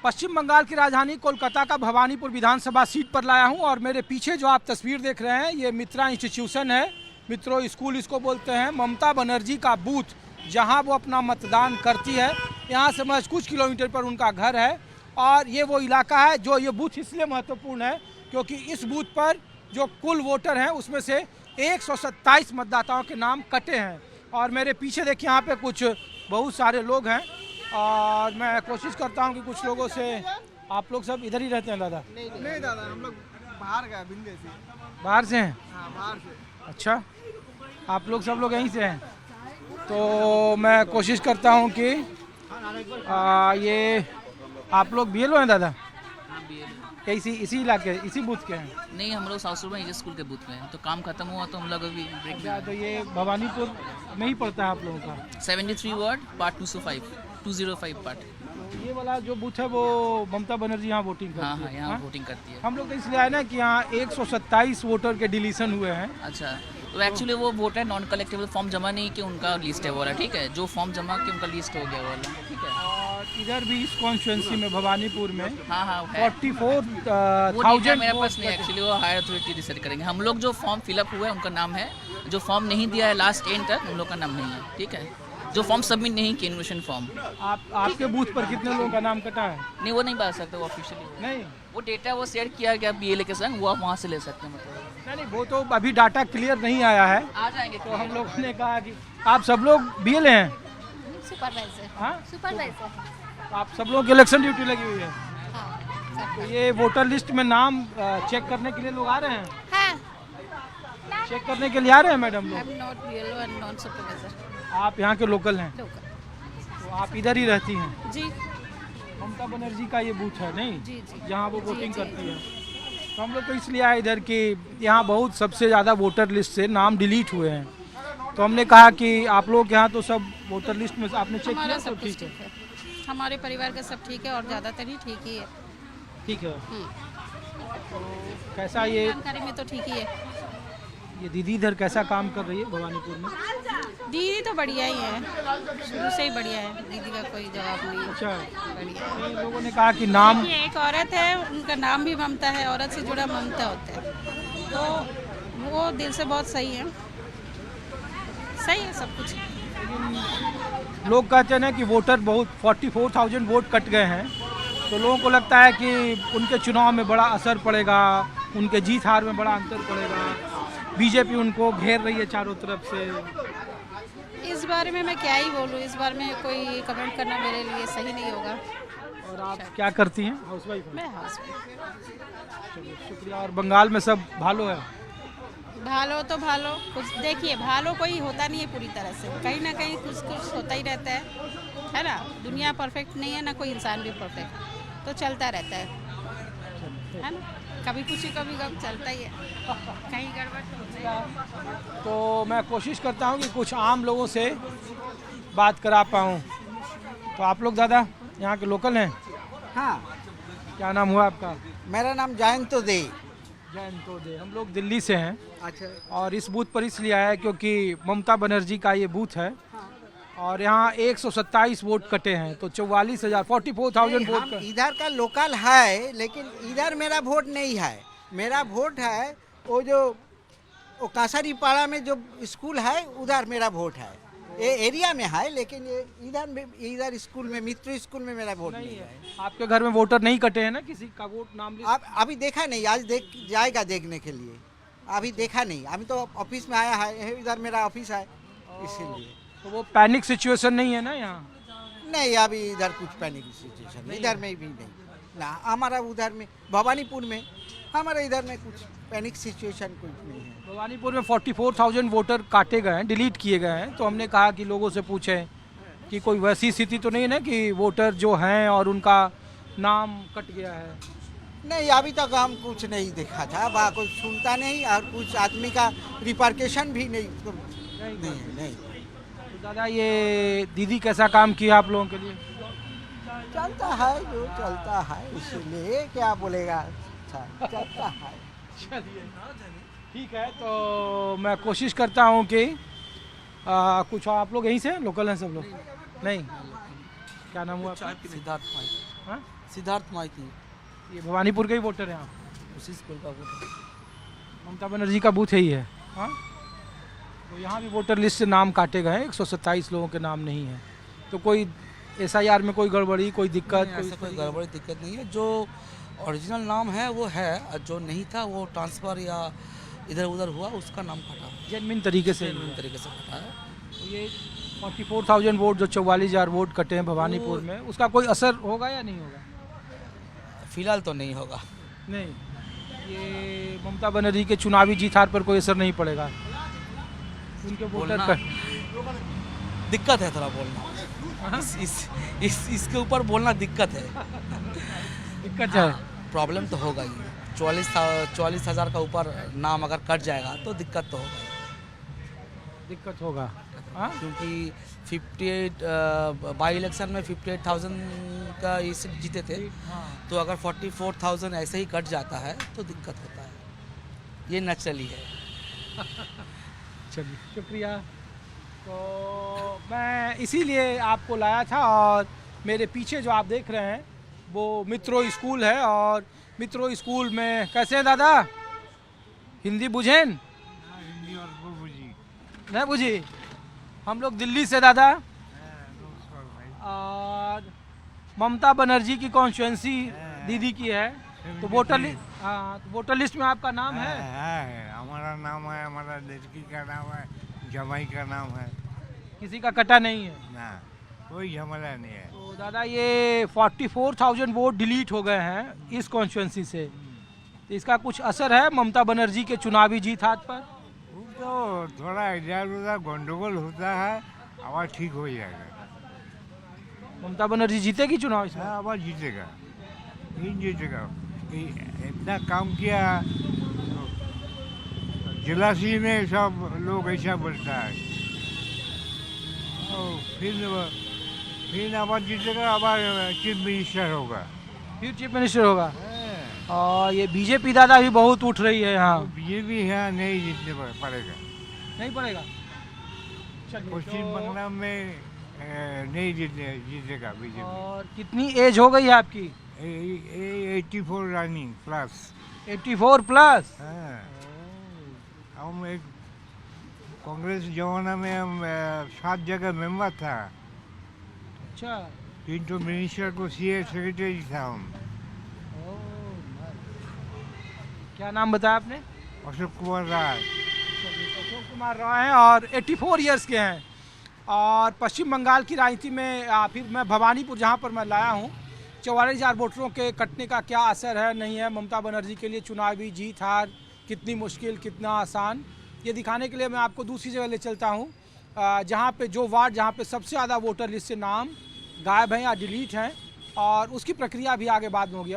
पश्चिम बंगाल की राजधानी कोलकाता का भवानीपुर विधानसभा सीट पर लाया हूं और मेरे पीछे जो आप तस्वीर देख रहे हैं ये मित्रा इंस्टीट्यूशन है, मित्रो स्कूल इसको बोलते हैं। ममता बनर्जी का बूथ जहां वो अपना मतदान करती है, यहां से महज कुछ किलोमीटर पर उनका घर है। और ये वो इलाका है जो ये बूथ इसलिए महत्वपूर्ण है क्योंकि इस बूथ पर जो कुल वोटर हैं उसमें से 127 मतदाताओं के नाम कटे हैं। और मेरे पीछे देखिए यहाँ पे कुछ बहुत सारे लोग हैं और मैं कोशिश करता हूँ कि कुछ लोगों से, आप लोग सब इधर ही रहते हैं दादा? नहीं दादा, हम लोग बाहर गए बिंदे से। बाहर से हैं? हाँ, बाहर से। अच्छा, आप लोग सब लोग यहीं से हैं? तो मैं कोशिश करता हूँ कि ये आप लोग BLO हैं दादा? इसी इलाके, इसी बूथ के हैं? नहीं, हम लोग साउथ में स्कूल के बूथ में हैं, तो काम खत्म हुआ तो हम लोग अभी ब्रेक क्या तो ये भवानीपुर में ही पड़ता है आप लोगों का? 73 वार्ड पार्ट 205 पार्ट। ये वाला जो बूथ है वो ममता बनर्जी यहाँ वोटिंग करती हाँ है? हाँ, यहाँ वोटिंग करती है। हम लोग तो इसलिए आए ना कि यहाँ 127 वोटर के डिलीशन हुए हैं। अच्छा, तो एक्चुअली वो वोट है नॉन कलेक्टेबल, फॉर्म जमा नहीं कि उनका लिस्ट है वो वाला, ठीक है। जो फॉर्म जमा कि उनका लिस्ट हो गया वो वाला, ठीक है। और इधर भी इस कॉन्स्टिट्यूंसी में भवानीपुर में हाँ हाँ, 44,000 मेरे पास नहीं एक्चुअली, वो हायर अथॉरिटी डिसाइड करेंगे। हम लोग जो फॉर्म फिलअप हुआ है उनका नाम है, जो फॉर्म नहीं दिया है लास्ट एंड तक उन लोग का नाम नहीं है, ठीक है। जो फॉर्म सबमिट नहीं किए इन्विटेशन फॉर्म। आपके बूथ पर कितने लोगों का नाम कटा है? नहीं, वो नहीं बता सकते वो ऑफिशियली, नहीं, वो डेटा वो शेयर किया गया BLA के संग, वो आप वहाँ से ले सकते हैं। मतलब नहीं, वो तो अभी डाटा क्लियर नहीं आया है। आ जाएंगे तो हम लोगों ने कहा कि आप सब लोग BLA हैं? सुपरवाइजर। हाँ, सुपरवाइजर। आप सब लोग की इलेक्शन ड्यूटी लगी हुई है। हाँ, तो ये वोटर लिस्ट में नाम चेक करने के लिए लोग आ रहे हैं? हाँ। चेक करने के लिए आ रहे हैं मैडम लोग? I'm not BLO and non supervisor. आप यहाँ के लोकल हैं? लोकल। तो आप इधर ही रहती हैं? जी ममता बनर्जी का ये बूथ है नहीं? जी जी। जहाँ वो जी, वोटिंग जी। करती है। तो हम लोग तो इसलिए आए इधर कि यहाँ बहुत सबसे ज़्यादा वोटर लिस्ट से नाम डिलीट हुए हैं। तो हमने कहा कि आप लोग यहाँ तो सब वोटर लिस्ट में आपने चेक हमारा किया तो सब कुछ ठीक है? ठीक है, हमारे परिवार का सब ठीक है और ज़्यादातर ही ठीक ही है। ठीक है। हम्म। तो कैसा ये जानकारी में तो ठीक ही है। दीदी इधर कैसा काम कर रही है भवानीपुर में? दीदी तो बढ़िया ही है, शुरू से ही बढ़िया है, दीदी का कोई जवाब नहीं है। अच्छा, बढ़िया है। इन लोगों ने कहा कि नाम, ये एक औरत है, उनका नाम भी ममता है, औरत से जुड़ा ममता होता है, तो वो दिल से बहुत सही है, सही है सब कुछ। लोग कहते हैं ना कि वोटर बहुत 44,000 वोट कट गए हैं, तो लोगों को लगता है कि उनके चुनाव में बड़ा असर पड़ेगा, उनके जीत हार में बड़ा अंतर पड़ेगा, बीजेपी उनको घेर रही है चारों तरफ से। इस बारे में मैं क्या ही बोलूँ, इस बारे में कोई कमेंट करना मेरे लिए सही नहीं होगा। और आप क्या करती हैं? हाउसवाइफ हैं? मैं हाउसवाइफ। चलिए, शुक्रिया। और बंगाल में सब भालो है? भालो तो भालो, कुछ देखिए, भालो कोई होता नहीं है पूरी तरह से, कहीं ना कहीं कुछ कुछ होता ही रहता है ना। दुनिया परफेक्ट नहीं है ना, कोई इंसान भी परफेक्ट, तो चलता रहता है ना। कभी कुछ कभी कभी चलता ही है, कहीं गड़बड़ तो होता है। तो मैं कोशिश करता हूँ कि कुछ आम लोगों से बात करा पाऊँ। तो आप लोग दादा यहाँ के लोकल हैं? हाँ, क्या नाम हुआ आपका? मेरा नाम जयंतो दे। जयंतो दे। हम लोग दिल्ली से हैं अच्छा। और इस बूथ पर इसलिए आया है क्योंकि ममता बनर्जी का ये बूथ है और यहाँ 127 वोट कटे हैं, तो 44,000 वोट का। इधर का लोकल है, लेकिन इधर मेरा वोट नहीं है। मेरा वोट है वो जो वो कासारीपाड़ा में जो स्कूल है, उधर मेरा वोट है। ये एरिया में है, लेकिन ये इधर स्कूल में, मित्र स्कूल में मेरा वोट नहीं है। आपके घर में वोटर नहीं कटे हैं ना? किसी का वोट नाम लिस्ट? आप अभी देखा नहीं, आज जाएगा देखने के लिए, अभी देखा नहीं। अभी तो ऑफिस में आया है, इधर मेरा ऑफिस है, इसीलिए। तो वो पैनिक सिचुएशन नहीं है ना यहाँ? नहीं, अभी इधर कुछ पैनिक सिचुएशन इधर में भी नहीं ना। हमारा उधर में भवानीपुर में, हमारा इधर में कुछ पैनिक सिचुएशन कुछ नहीं है। भवानीपुर में 44,000 वोटर काटे गए हैं, डिलीट किए गए हैं। तो हमने कहा कि लोगों से पूछें कि कोई वैसी स्थिति तो नहीं है ना कि वोटर जो हैं और उनका नाम कट गया है? नहीं, अभी तक हम कुछ नहीं देखा था, वहाँ कुछ सुनता नहीं, और कुछ आदमी का रिपरकेशन भी नहीं। तो दादा ये दीदी कैसा काम किया आप लोगों के लिए? चलता है जो चलता है, इसलिए क्या बोलेगा, अच्छा चलता है। चलिए ठीक है। तो मैं कोशिश करता हूँ कि कुछ आप लोग यहीं से लोकल हैं सब लोग? नहीं, क्या नाम हुआ आपका? सिद्धार्थ भाई। हाँ? सिद्धार्थ माइती, ये भवानीपुर के ही वोटर हैं आप? उसी स्कूल का वोट है। ममता बनर्जी का बूथ यही है। हाँ, तो यहाँ भी वोटर लिस्ट से नाम काटे गए हैं, 127 लोगों के नाम नहीं है। तो कोई SIR में कोई गड़बड़ी, कोई दिक्कत? नहीं, ऐसा कोई गड़बड़ी दिक्कत नहीं है। जो ओरिजिनल नाम है वो है, और जो नहीं था वो ट्रांसफ़र या इधर उधर हुआ, उसका नाम कटा है, जेन्युइन तरीके से। जेन्युइन तरीके से कटा है। तो ये 44,000 वोट, जो 44,000 वोट कटे हैं भवानीपुर में, उसका कोई असर होगा या नहीं होगा? फिलहाल तो नहीं होगा। नहीं, ये ममता बनर्जी के चुनावी जीत हार पर कोई असर नहीं पड़ेगा? उनके वोटर बोलना का दिक्कत है थोड़ा बोलना, इसके ऊपर बोलना दिक्कत है। दिक्कत है। प्रॉब्लम तो होगा ही। 44,000 का ऊपर नाम अगर कट जाएगा तो दिक्कत तो होगा ही। दिक्कत होगा। हाँ? क्योंकि 58 बाई इलेक्शन में 58,000 का ये सीट जीते थे, तो अगर 44,000 ऐसे ही कट जाता है तो दिक्कत होता है। ये नेचुरली है। चलिए, शुक्रिया। तो मैं इसीलिए आपको लाया था, और मेरे पीछे जो आप देख रहे हैं वो मित्रो स्कूल है। और मित्रो स्कूल में कैसे हैं दादा? हिंदी बुझेन? हिंदी और वो बुझी। नहीं बुझी? हम लोग दिल्ली से दादा, और ममता बनर्जी की कॉन्स्टिट्यूंसी दीदी की है। तो वोटर लिस्ट, हाँ, तो वोटर लिस्ट में आपका नाम है? है, हमारा नाम है, हमारा लड़की का नाम है, जमाई का नाम है किसी का कटा नहीं है ना, कोई झमेला नहीं है। तो दादा ये 44,000 वोट डिलीट हो गए हैं इस कॉन्स्टिट्यूंसी से, तो इसका कुछ असर है ममता बनर्जी के चुनावी जीत हाथ पर? वो तो थोड़ा इधर उधर गंडगोल होता है, आवाज ठीक हो जाएगा। ममता बनर्जी जीतेगी चुनाव इसमें? हाँ, आवाज जीतेगा, नहीं जीतेगा। इतना काम किया, जिलासी में सब लोग ऐसा बोलता है, और फिर आवाज जीतेगा, आवाज चीफ मिनिस्टर होगा। फिर चीफ मिनिस्टर होगा। और ये बीजेपी दादा भी बहुत उठ रही है यहाँ। बीजेपी है, नहीं जीतने पड़ेगा। नहीं पड़ेगा? चलिए, पश्चिम बंगाल में नहीं जीतेगा बीजेपी। और कितनी एज हो गई है आपकी? 84 रनिंग प्लस। 84 प्लस? हम एक कांग्रेस जमाना में हम 7 जगह मेंबर था, अच्छा। 3 तो मिनिस्टर को CA सेक्रेटरी था हम। क्या नाम बताया आपने? अशोक कुमार राय। अशोक कुमार राय हैं और 84 इयर्स के हैं। और पश्चिम बंगाल की राजनीति में फिर मैं भवानीपुर जहाँ पर मैं लाया हूँ, 44,000 वोटरों के कटने का क्या असर है नहीं है ममता बनर्जी के लिए चुनावी जीत हार, कितनी मुश्किल कितना आसान, ये दिखाने के लिए मैं आपको दूसरी जगह ले चलता हूँ, जहाँ पे जो वार्ड जहाँ पे सबसे ज़्यादा वोटर लिस्ट से नाम गायब हैं या डिलीट हैं, और उसकी प्रक्रिया भी आगे बाद में होगी।